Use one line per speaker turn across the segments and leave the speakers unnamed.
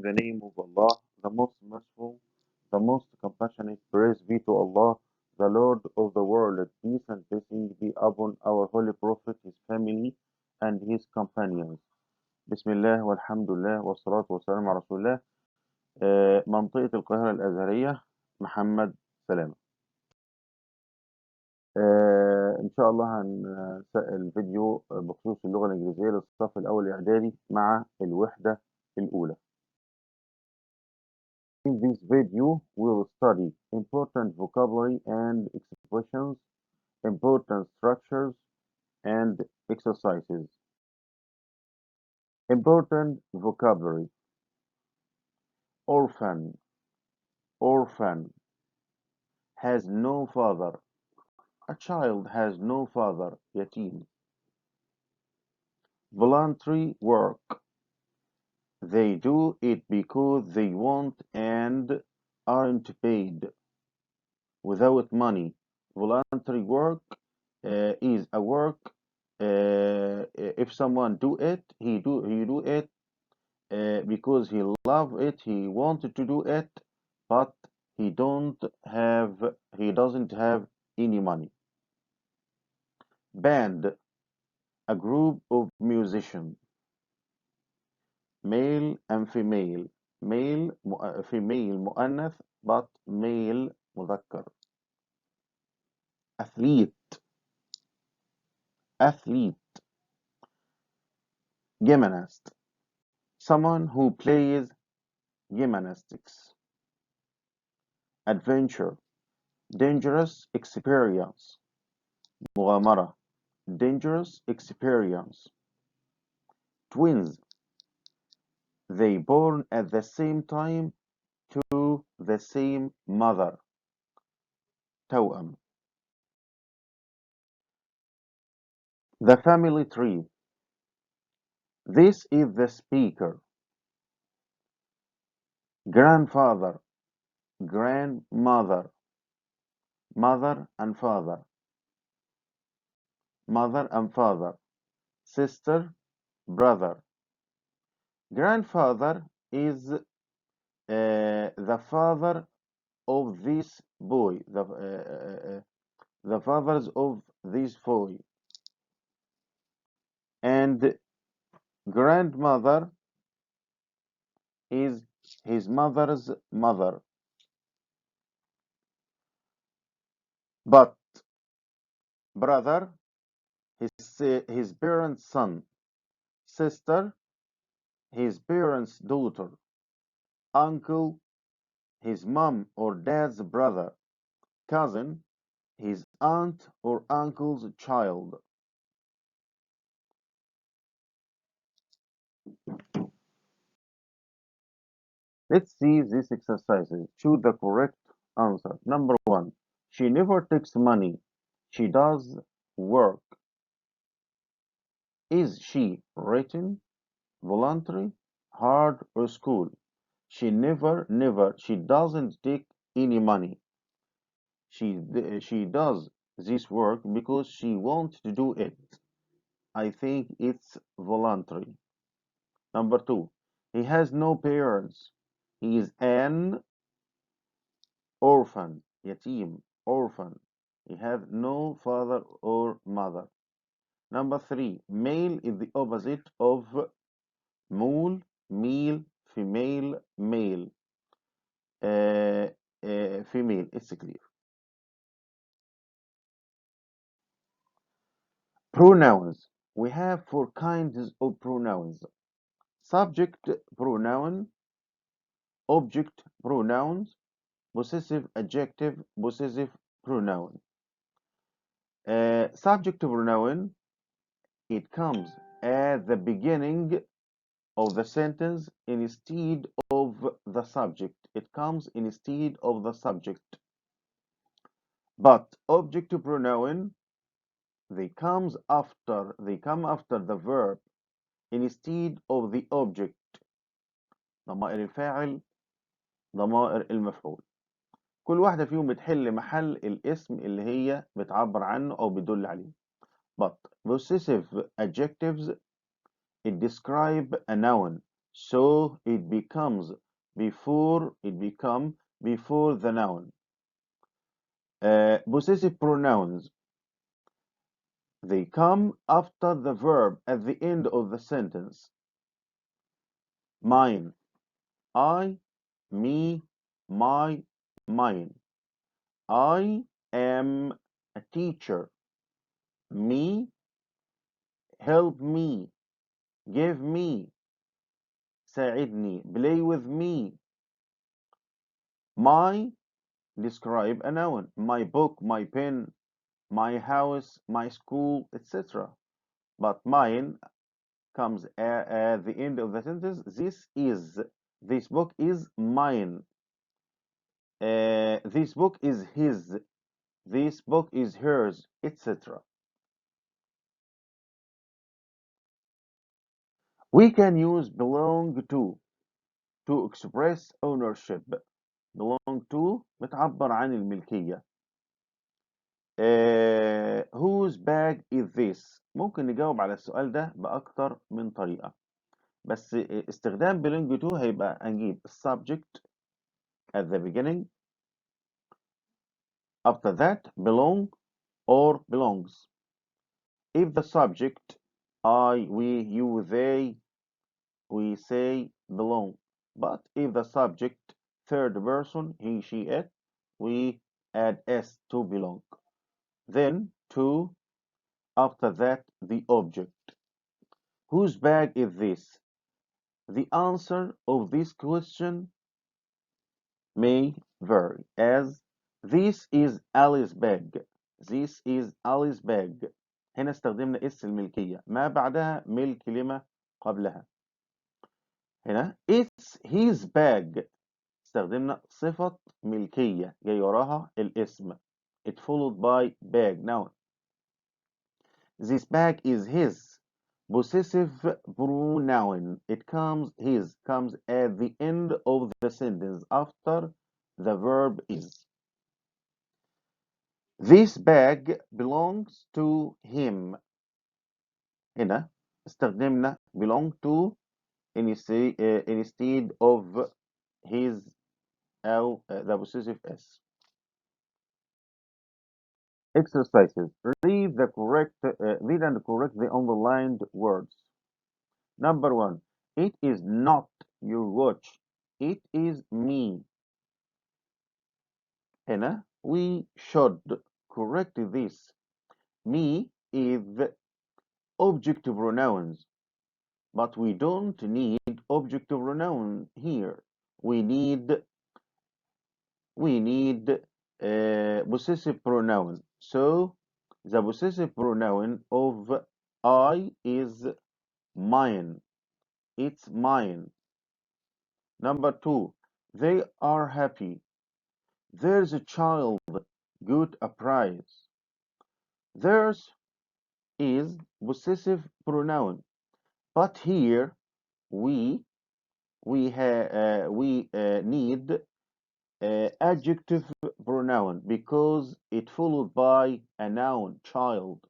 the name of Allah, the most merciful, the most compassionate. Praise be to Allah, the Lord of the world. Peace and blessing be upon our holy Prophet, his family, and his companions. Bismillah walhamdulillah wassalatu wassalamu ala rasulillah. منطقة القاهرة الأزهرية، محمد سلامة. إن شاء الله هنسأل فيديو بخصوص اللغة الإنجليزية للصف الأول الإعدادي مع الوحدة الأولى. In this video, we will study important vocabulary and expressions, important structures, and exercises. Important vocabulary. Orphan. Orphan. Has no father. A child has no father. Yatim. Voluntary work. They do it because they want and aren't paid. Without money. Voluntary work is a work. If someone do it, he do it because he love it. He wanted to do it, but he doesn't have any money. Band. A group of musicians. Male and female. Male female مؤنث but male مذكر. Athlete. Athlete. Gymnast. Someone who plays gymnastics. Adventure. Dangerous experience. مغامرة. Dangerous experience. Twins. They born at the same time to the same mother. توأم. The family tree. This is the speaker. Grandfather. Grandmother. Mother and father. Mother and father. Sister, brother. Grandfather is the father of this boy, the fathers of this boy, and grandmother is his mother's mother. But brother, his parents' son. Sister, his parents' daughter. Uncle, his mom or dad's brother. Cousin, his aunt or uncle's child. Let's see these exercises. Choose the correct answer. Number 1. She never takes money. She does work. Is she written, voluntary, hard, or school? She never, she doesn't take any money. She does this work because she wants to do it. I think it's voluntary. Number 2. He has no parents. He is an orphan. Yatim. Orphan. He has no father or mother. Number 3. Male is the opposite of mule, meal, female, male. Female. It's clear. Pronouns. We have 4 kinds of pronouns. Subject pronoun, object pronouns, possessive adjective, possessive pronoun. Subject pronoun, it comes at the beginning of the sentence instead of the subject. It comes instead of the subject. But object pronoun, they come after the verb instead of the object. ضمائر الفاعل، ضمائر المفعول. كل واحدة فيهم بتحل محل الاسم اللي هي بتعبر عنه أو بتدل عليه. But possessive adjectives it describe a noun. So it becomes before the noun. Possessive pronouns, they come after the verb at the end of the sentence. Mine, I, me, my, mine. I am a teacher. Me, help me, give me, ساعدني, play with me. My, describe a noun. My book, my pen, my house, my school, etc. But mine comes at the end of the sentence. This book is mine. This book is his. This book is hers, etc. We can use belong to express ownership. belong to بتعبر عن الملكية. whose bag is this؟ ممكن نجاوب على السؤال ده بأكتر من طريقة، بس استخدام belong to هيبقى هنجيب subject at the beginning, after that belong or belongs. If the subject I, we, you, they, we say belong. But if the subject third person, he, she, it, we add s to belong. Then to, after that the object. Whose bag is this? The answer of this question may vary, as this is Alice's bag. This is Alice's bag. هنا استخدمنا اس الملكية ما بعدها ملك لما قبلها. هنا it's his bag استخدمنا صفة ملكية جاي وراها الاسم. It followed by bag noun. This bag is his. Possessive pronoun. It comes at the end of the sentence after the verb is. This bag belongs to him. هنا استخدمنا belong to instead of his أو the possessive s. Exercises. Read and correct the underlined words. Number 1. It is not your watch. It is me. هنا we should correct this. Me is objective pronouns, but we don't need objective pronoun here. We need possessive pronoun. So the possessive pronoun of I is mine. It's mine. Number 2. They are happy. There's a child got a prize. Theirs is possessive pronoun, but here we need adjective pronoun because it followed by a noun, child.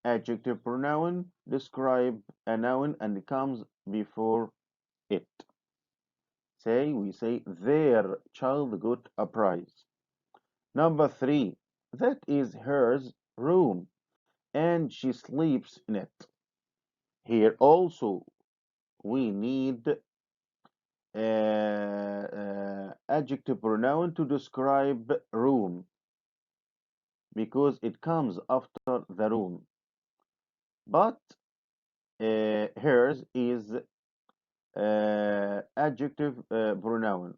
Adjective pronoun describe a noun and it comes before it. We say their child got a prize. Number 3, that is hers room and she sleeps in it. Here also we need adjective pronoun to describe room because it comes after the room. But hers is adjective pronoun,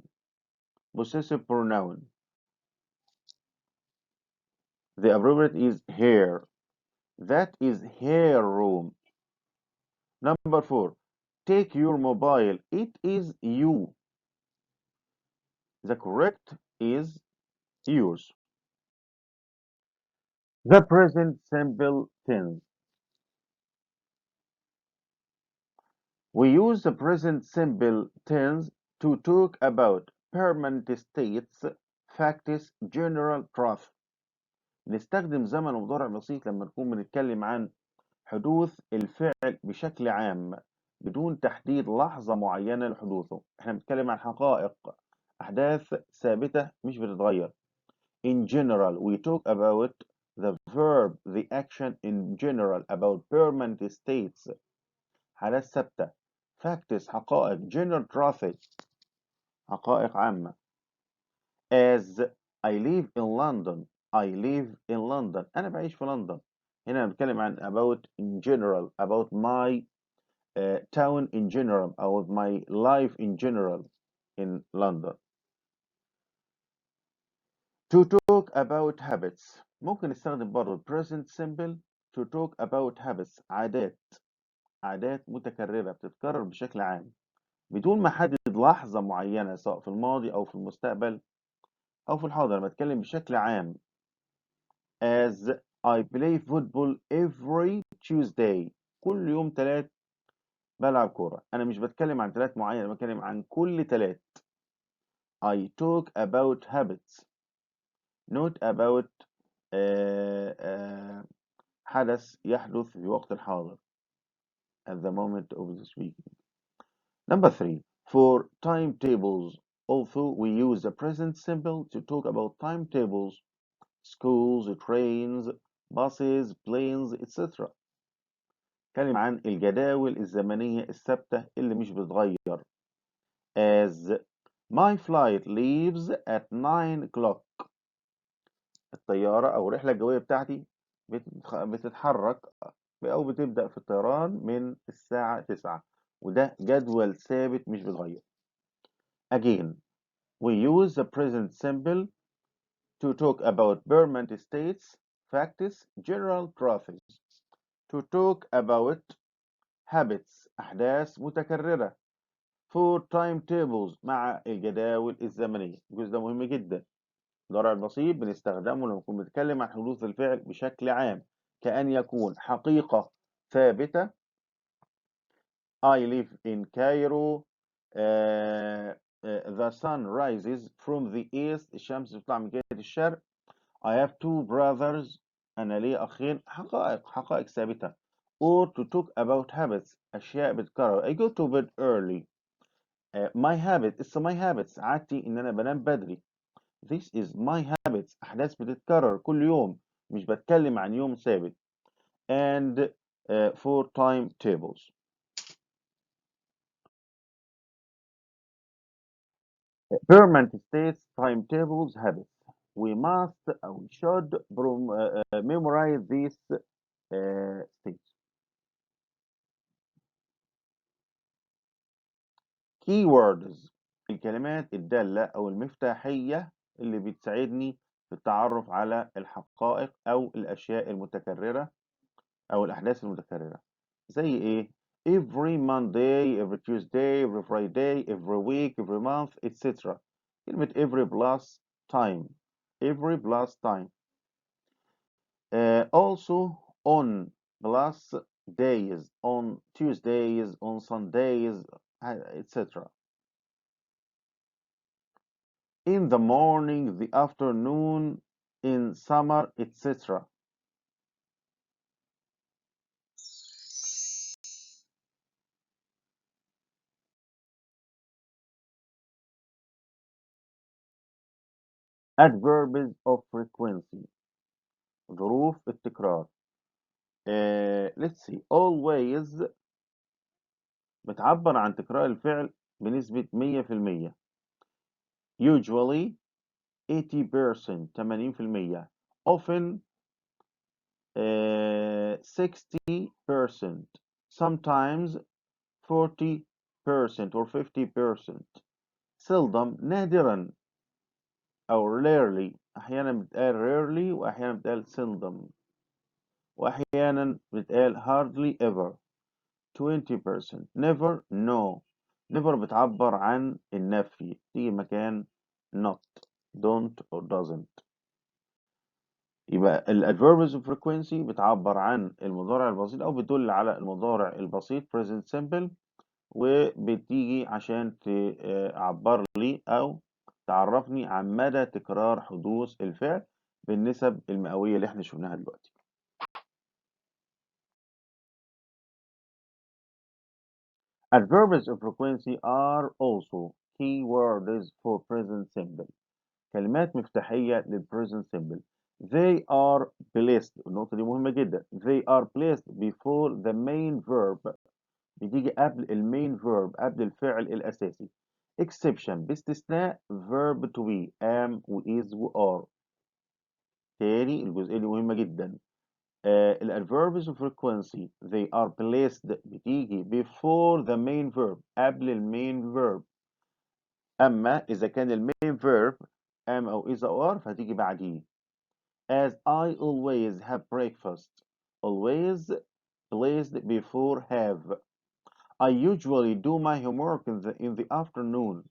possessive pronoun. The appropriate is her. That is her room. Number 4. Take your mobile. It is you. The correct is yours. The present simple tense. We use the present simple tense to talk about permanent states, facts, general truth. نستخدم زمن ومضارع بسيط لما نكون بنتكلم عن حدوث الفعل بشكل عام بدون تحديد لحظة معينة لحدوثه. احنا بنتكلم عن حقائق، أحداث ثابتة مش بتتغير. In general, we talk about the verb, the action in general, about permanent states, حالات ثابتة. Facts، حقائق. General truth، حقائق عامة. As I live in London. I live in London. أنا بعيش في لندن. هنا بنتكلم عن about in general, about my town in general, about my life in general in London. To talk about habits. ممكن نستخدم برضه present simple to talk about habits. عادات متكررة بتتكرر بشكل عام بدون ما أحدد لحظة معينة، سواء في الماضي أو في المستقبل أو في الحاضر. بتكلم بشكل عام. As I play football every Tuesday. كل يوم تلات بلعب كورة. أنا مش بتكلم عن تلات معين، أنا بتكلم عن كل تلات. I talk about habits not about حدث يحدث في وقت الحاضر at the moment of the speaking. Number 3. For timetables, although we use the present simple to talk about timetables, schools, trains, buses, planes, etc. كلم عن الجداول الزمنية الثابتة اللي مش بتتغير. As my flight leaves at 9 o'clock. الطيارة أو الرحلة الجوية بتاعتي بتتحرك أو بتبدأ في الطيران من الساعة 9، وده جدول ثابت مش بيتغير. Again, we use the present simple to talk about permanent states, facts, general truths. To talk about habits، أحداث متكررة. For timetables، مع الجداول الزمنية. الجزء ده مهم جدا. المضارع البسيط بنستخدمه لما نكون بنتكلم عن حدوث الفعل بشكل عام، كأن يكون حقيقة ثابتة. I live in Cairo. The sun rises from the east. الشمس بتطلع من جهة الشرق. I have two brothers. أنا لي أخين. حقائق ثابتة. Or to talk about habits، أشياء بتكرر. I go to bed early. My habit. It's my habits. عادتي إن أنا بنام بدري. This is my habits. أحداث بتتكرر كل يوم، مش بتكلم عن يوم ثابت. And for timetables. Permanent states, timetables, habits. We must أو we should memorize these states. Keywords، الكلمات الدالة أو المفتاحية اللي بتساعدني في التعرف على الحقائق أو الأشياء المتكررة أو الأحداث المتكررة. زي إيه؟ Every Monday, every Tuesday, every Friday, every week, every month, etc. كلمة every plus time. Every plus time. Also on plus days, on Tuesdays, on Sundays, etc. In the morning, the afternoon, in summer, etc. Adverbs of frequency، ظروف التكرار. Let's see. Always بتعبر عن تكرار الفعل بنسبة 100%. Usually 80%، 80%. Often 60%. Sometimes 40% or 50%. Seldom، نادرا أو rarely. أحيانا بتقال rarely وأحيانا بتقال seldom وأحيانا بتقال hardly ever. 20%. Never، no. never بتعبر عن النفي، تيجي مكان not، don't or doesn't. يبقى الadverbs of frequency بتعبر عن المضارع البسيط أو بتدل على المضارع البسيط present simple، وبتيجي عشان تعبر لي أو تعرفني عن مدى تكرار حدوث الفعل بالنسب المئوية اللي احنا شفناها دلوقتي. Adverbs of frequency are also keywords for present simple. كلمات مفتاحية للpresent simple. They are placed. النقطة دي مهمة جدا. They are placed before the main verb. بتيجي قبل المين verb، قبل الفعل الأساسي. Exception باستثناء verb to be am و is و are. تاني الجزئية دي مهمة جدا. الadverbs of frequency they are placed بتيجي before the main verb، قبل المين verb. أما إذا كان المين verb am أو is أو are فهتيجي بعديه. As I always have breakfast. Always placed before have. I usually do my homework in the afternoon.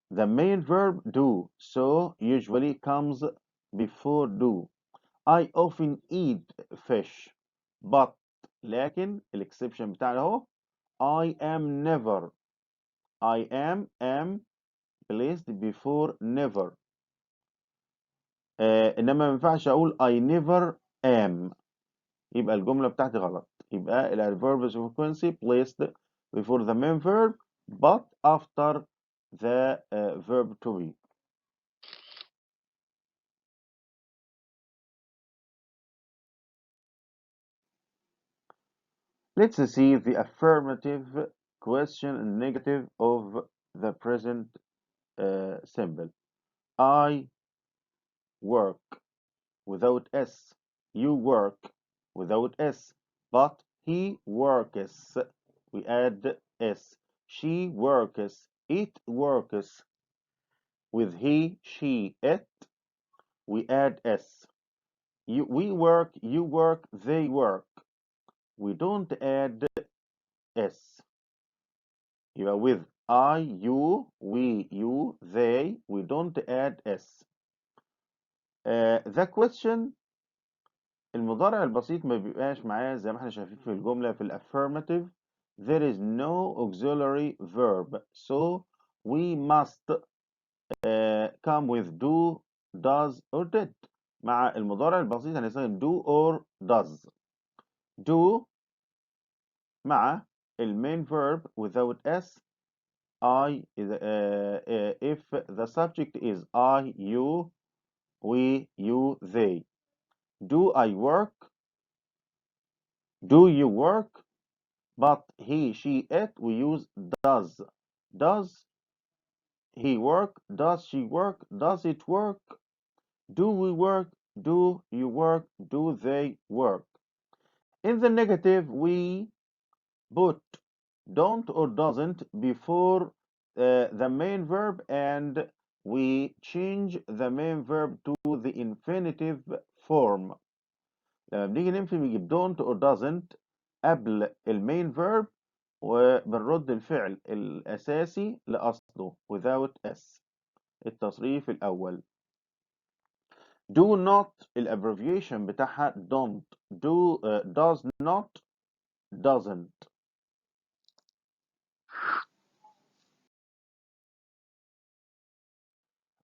The main verb do, so usually comes before do. I often eat fish, but لكن الإكسبشن بتاعنا اهو I am never. I am placed before never. إنما ما ينفعش أقول I never am، يبقى الجملة بتاعتي غلط. يبقى الadverbs of frequency placed before the main verb but after the verb to be. Let's see the affirmative, question, and negative of the present simple. I work without S. You work without S. But he works. We add S. She works. It works. With he, she, it, we add S. We work, you work, they work. We don't add S. يبقى with I, you, we, you, they, we don't add S. The question المضارع البسيط ما بيبقاش معاه زي ما احنا شايفين في الجملة في الaffirmative. There is no auxiliary verb, so we must come with do, does, or did. مع المضارع البسيط هنستخدم do or does. Do مع المين verb without S. I if the subject is I, you, we, you, they. Do I work? Do you work? But he, she, it, we use does. Does he work? Does she work? Does it work? Do we work? Do you work? Do they work? In the negative, we put don't or doesn't before the main verb and we change the main verb to the infinitive form. لما بنيجي ننفي بنجيب don't or doesn't قبل المين verb وبنرد الفعل الأساسي لأصله without s. التصريف الأول. do not الابريفيشن بتاعها don't. does not doesn't.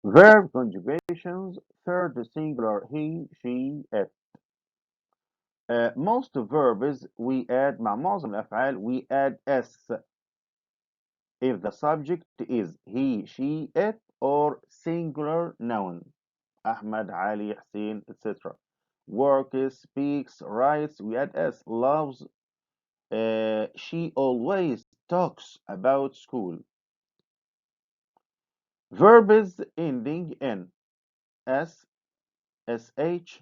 Verb conjugations, third singular he, she, it. Most verbs we add مع معظم الأفعال we add s if the subject is he, she, it or singular noun. Ahmed, Ali, Hussein, etc. Works, speaks, writes, we add s. Loves, she always talks about school. Verbs ending in s, sh, ch,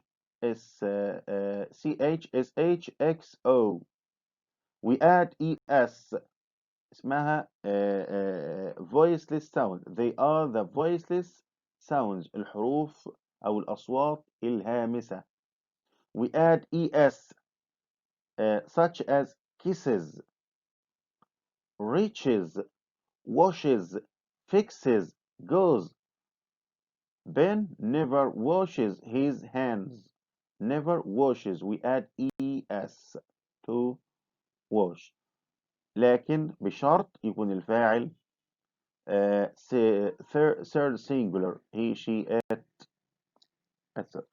xo. We add es. اسمها voiceless sound. They are the voiceless sounds. الحروف أو الأصوات الهامسة. We add es such as kisses, reaches, washes, fixes, goes. Ben never washes his hands. Never washes. We add es to wash. لكن بشرط يكون الفاعل third singular he, she, it, etc.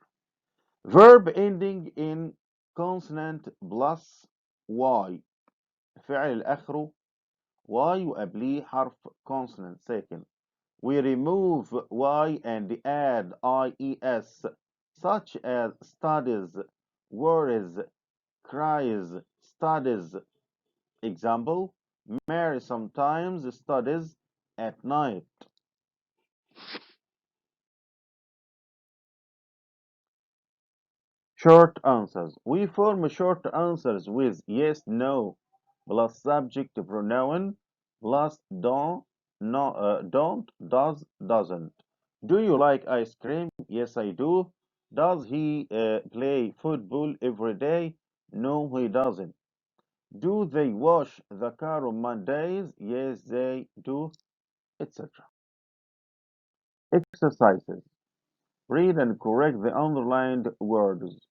Verb ending in consonant plus y. فعل آخره Y وقبليه حرف consonant ساكن. We remove Y and add IES such as studies, worries, cries, studies. Example, Mary sometimes studies at night. Short answers. We form short answers with yes, no, plus subject pronoun, plus don't, does, doesn't. Do you like ice cream? Yes, I do. Does he play football every day? No, he doesn't. Do they wash the car on Mondays? Yes, they do, etc. Exercises. Read and correct the underlined words.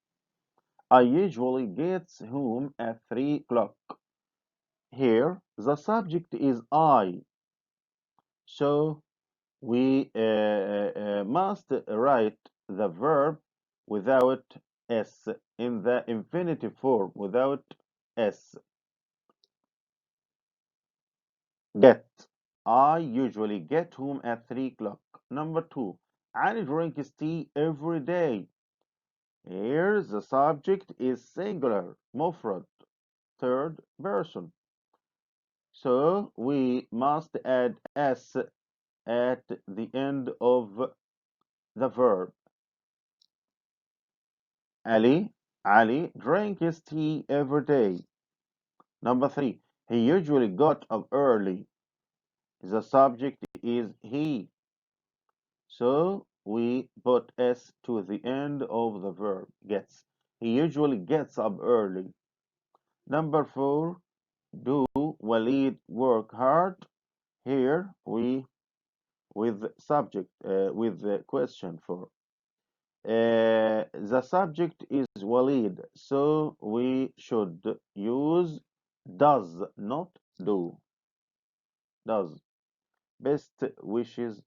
I usually get home at 3 o'clock. Here, the subject is I, so we must write the verb without S in the infinitive form without S. Get. I usually get home at 3 o'clock. Number two, Ali drinks tea every day. Here, the subject is singular, مفرد, third person. So we must add S at the end of the verb. Ali drinks tea every day. Number three, he usually got up early. The subject is he. So we put S to the end of the verb, gets. He usually gets up early. Number four, do Walid work hard? Here we with subject with the question for. The subject is Walid, so we should use does, not do. Does. Best wishes